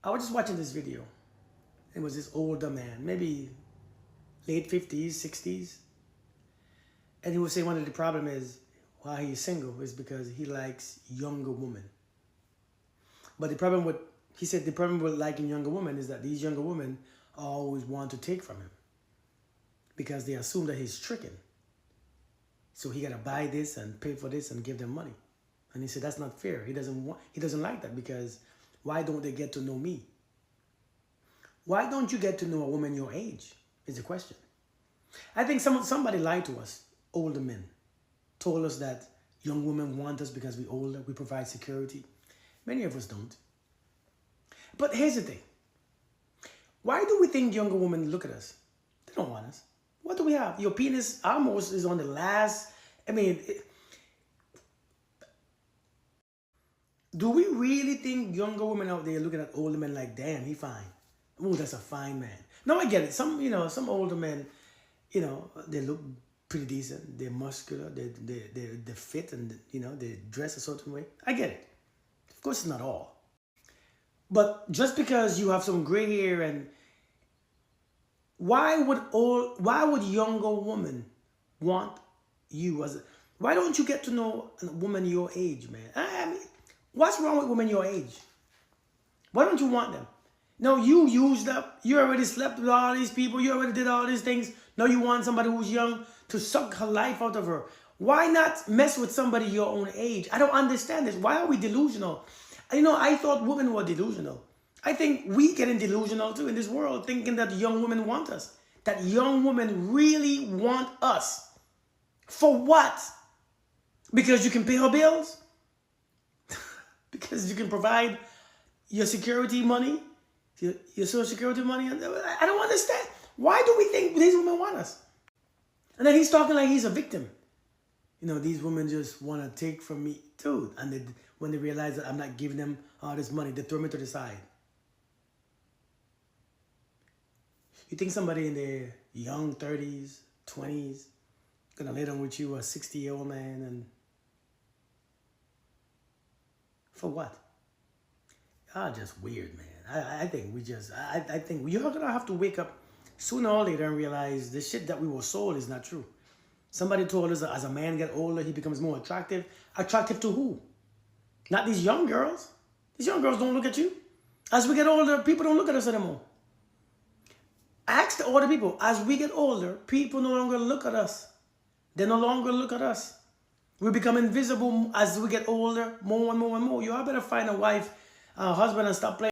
I was just watching this video. It was this older man, maybe late 50s, 60s. And he was saying one of the problem is why he's single is because he likes younger women. But the problem with, he said the problem with liking younger women is that these younger women always want to take from him because they assume that he's tricking. So he gotta buy this and pay for this and give them money. And he said that's not fair. He doesn't like that because why don't they get to know me? Why don't you get to know a woman your age is the question. I think somebody lied to us, older men, told us that young women want us because we're older, we provide security. Many of us don't. But here's the thing. Why do we think younger women look at us? They don't want us. What do we have? Your penis almost is on the last, do we really think younger women out there looking at older men like, damn, he fine. Oh, that's a fine man. No, I get it. Some older men, they look pretty decent. They're muscular. They're fit, and they dress a certain way. I get it. Of course, it's not all. But just because you have some gray hair, and why would younger women want you as? Why don't you get to know a woman your age, man? I mean, what's wrong with women your age? Why don't you want them? No, you used up. You already slept with all these people. You already did all these things. Now you want somebody who's young to suck her life out of her. Why not mess with somebody your own age? I don't understand this. Why are we delusional? I thought women were delusional. I think we getting delusional too in this world, thinking that young women want us. That young women really want us. For what? Because you can pay her bills? Because you can provide your security money? Your social security money? I don't understand. Why do we think these women want us? And then he's talking like he's a victim. These women just want to take from me too. And when they realize that I'm not giving them all this money, they throw me to the side. You think somebody in their young 30s, 20s, gonna lay down with you, a 60-year-old man, and for what? Y'all just weird, man. I think you're gonna have to wake up sooner or later and realize the shit that we were sold is not true. Somebody told us that as a man gets older, he becomes more attractive. Attractive to who? Not these young girls. These young girls don't look at you. As we get older, people don't look at us anymore. Ask the older people. As we get older, people no longer look at us. They no longer look at us. We become invisible as we get older, more and more and more. You all better find a wife, a husband, and stop playing.